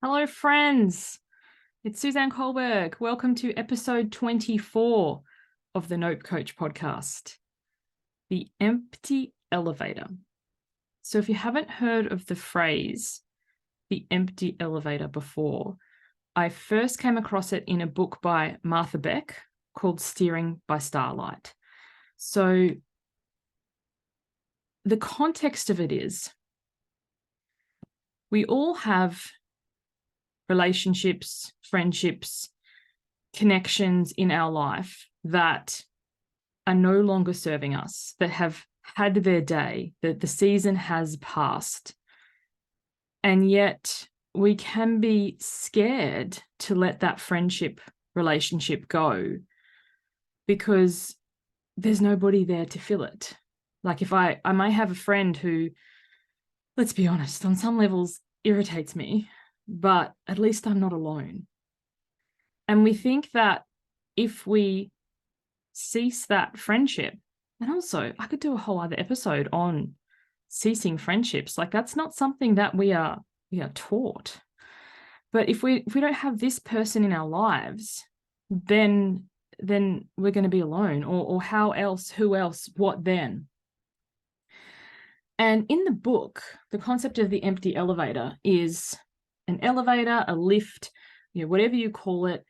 Hello, friends. It's Suzanne Kohlberg. Welcome to episode 24 of the Nope Coach podcast, The Empty Elevator. So if you haven't heard of the phrase, the empty elevator before, I first came across it in a book by Martha Beck called Steering by Starlight. So the context of it is we all have relationships, friendships, connections in our life that are no longer serving us, that have had their day, that the season has passed. And yet we can be scared to let that friendship relationship go because there's nobody there to fill it. Like if I may have a friend who, let's be honest, on some levels irritates me, but at least I'm not alone. And we think that if we cease that friendship, and also I could do a whole other episode on ceasing friendships. Like that's not something that we are taught. But if we don't have this person in our lives, then we're going to be alone. Or how else? Who else? What then? And in the book, the concept of the empty elevator is an elevator, a lift, whatever you call it.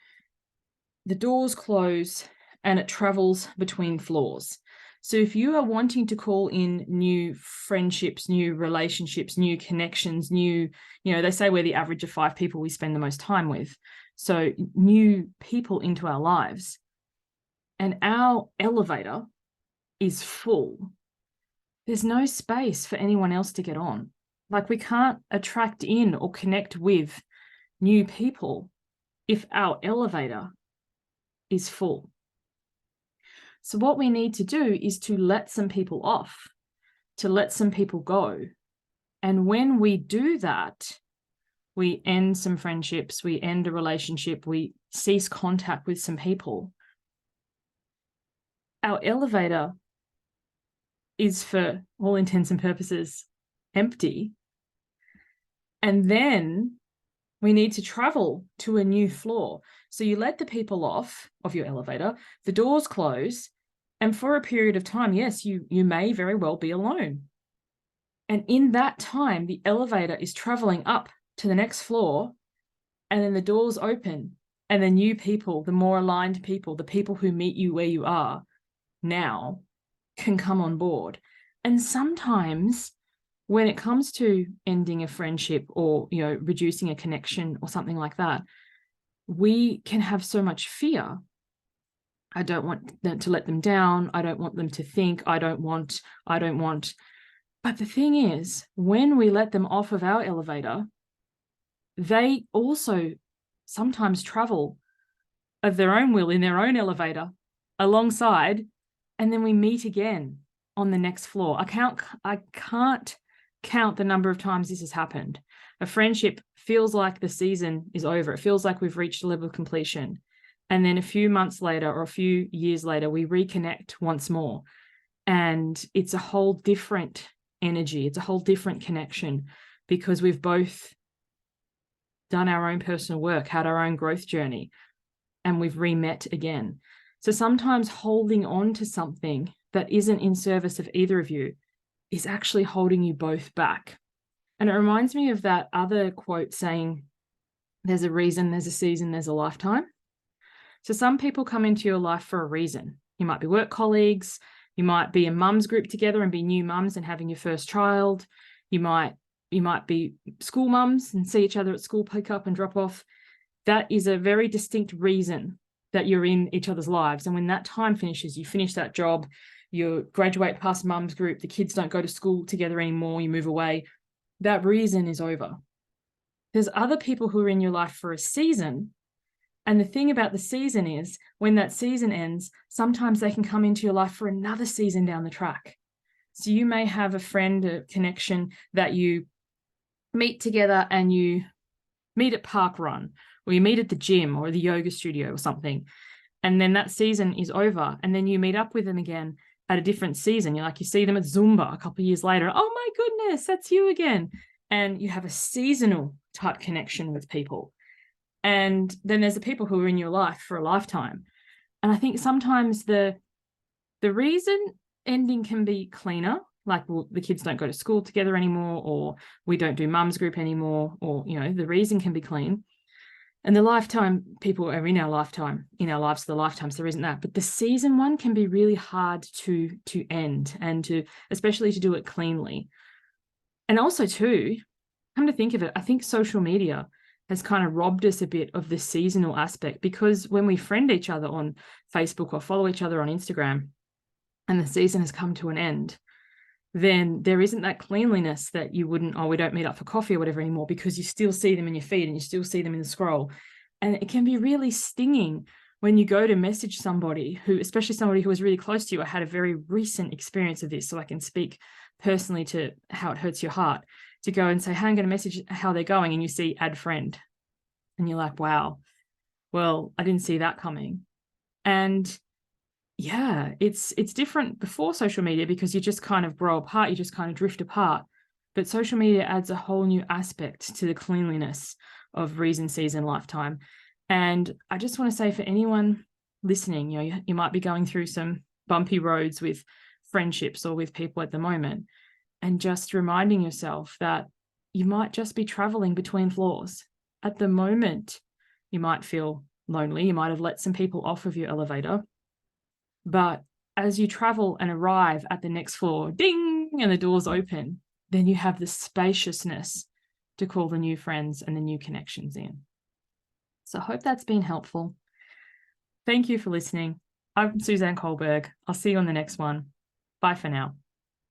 The doors close and it travels between floors. So if you are wanting to call in new friendships, new relationships, new connections, they say we're the average of 5 people we spend the most time with. So new people into our lives. And our elevator is full. There's no space for anyone else to get on. Like we can't attract in or connect with new people if our elevator is full. So what we need to do is to let some people off, to let some people go. And when we do that, we end some friendships, we end a relationship, we cease contact with some people. Our elevator is, for all intents and purposes, empty. And then we need to travel to a new floor. So you let the people off of your elevator, the doors close, and for a period of time, yes, you may very well be alone. And in that time, the elevator is traveling up to the next floor, and then the doors open, and the new people, the more aligned people, the people who meet you where you are now can come on board. And sometimes when it comes to ending a friendship or, reducing a connection or something like that, we can have so much fear. I don't want them to let them down. I don't want them to think, I don't want. But the thing is, when we let them off of our elevator, they also sometimes travel of their own will in their own elevator alongside, and then we meet again on the next floor. I can't count the number of times this has happened. A friendship feels like the season is over. It feels like we've reached a level of completion. And then a few months later or a few years later, we reconnect once more. And it's a whole different energy. It's a whole different connection because we've both done our own personal work, had our own growth journey, and we've re-met again. So sometimes holding on to something that isn't in service of either of you is actually holding you both back. And it reminds me of that other quote saying, there's a reason, there's a season, there's a lifetime. So some people come into your life for a reason. You might be work colleagues. You might be a mums group together and be new mums and having your first child. You might be school mums and see each other at school pick up and drop off. That is a very distinct reason that you're in each other's lives. And when that time finishes, you finish that job, you graduate past mums group, the kids don't go to school together anymore, you move away, that reason is over. There's other people who are in your life for a season. And the thing about the season is when that season ends, sometimes they can come into your life for another season down the track. So you may have a friend, a connection that you meet together and you meet at park run, or you meet at the gym or the yoga studio or something. And then that season is over. And then you meet up with them again at a different season. You see them at Zumba a couple of years later. Oh my goodness, that's you again. and you have a seasonal type connection with people. And then there's the people who are in your life for a lifetime. And I think sometimes the reason ending can be cleaner, like, well, the kids don't go to school together anymore, or we don't do mum's group anymore, or, you know, the reason can be clean. And the lifetime people are in our lifetime, in our lives for the lifetime, so there isn't that. But the season one can be really hard to end, and to, especially to do it cleanly. And also too, come to think of it, I think social media has kind of robbed us a bit of the seasonal aspect, because when we friend each other on Facebook or follow each other on Instagram and the season has come to an end, then there isn't that cleanliness that you wouldn't, oh, we don't meet up for coffee or whatever anymore, because you still see them in your feed and you still see them in the scroll. And it can be really stinging when you go to message somebody who, especially somebody who was really close to you. I had a very recent experience of this, so I can speak personally to how it hurts your heart, to go and say, hey, I'm going to message how they're going, and you see add friend. And you're like, wow, well, I didn't see that coming. And yeah, it's different before social media, because you just kind of grow apart, you just kind of drift apart. But social media adds a whole new aspect to the cleanliness of reason, season, lifetime. And I just want to say, for anyone listening, you know, you might be going through some bumpy roads with friendships or with people at the moment, and just reminding yourself that you might just be traveling between floors. At the moment, you might feel lonely, you might have let some people off of your elevator, but as you travel and arrive at the next floor, ding, and the doors open, then you have the spaciousness to call the new friends and the new connections in. So I hope that's been helpful. Thank you for listening. I'm Suzanne Kohlberg. I'll see you on the next one. Bye for now.